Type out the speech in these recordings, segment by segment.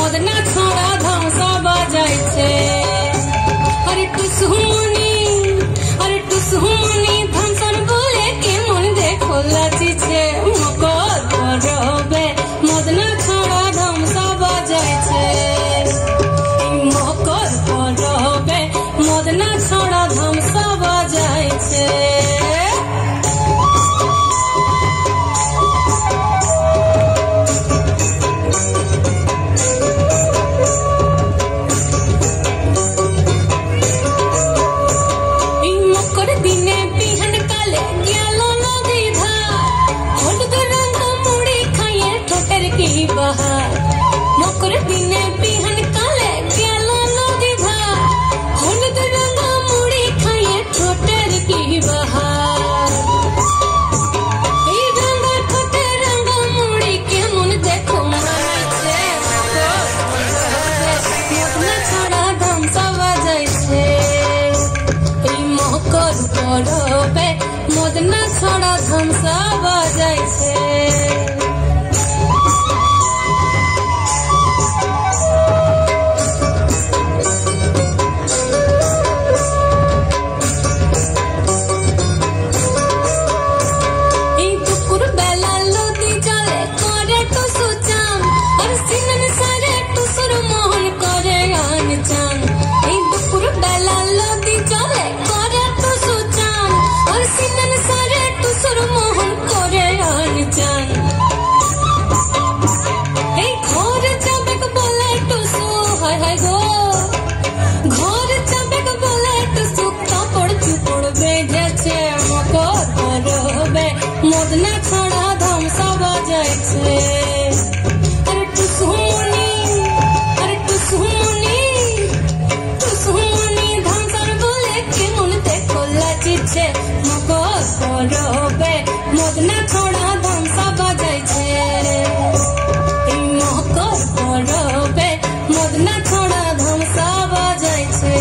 মদনা ছড়া ধামসা বাজাইছে। আরে টুসুমনি ধামসার বলে কেমন দেখো লাচিছে। মকর পরবে মদনা ছড়া ধামসা বাজাইছে। মকর পরবে মদনা ছড়া ধামসা বাজাইছে। मकर दिने बिहन काले गेलो नदी धार, हलुद रंग मुड़ी खाए ठोटर की बहार। ए रंग ठोटे रंग मुड़ी के मन देखो मानছে। मदना छड़ा ধামসা বাজাইছে। এই মকর পরবে মদনা ছড়া ধামসা বাজাইছে। মদনা ছড়া ধামসা বাজাইছে। আরে টুসুমনি ধামসার বলে কেমন দেখো লাচিছে। মকর পরবে মদনা ছড়া ধামসা বাজাইছে। এই মকর পরবে মদনা ছড়া ধামসা বাজাইছে।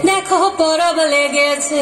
দেখো পরব লেগেছে।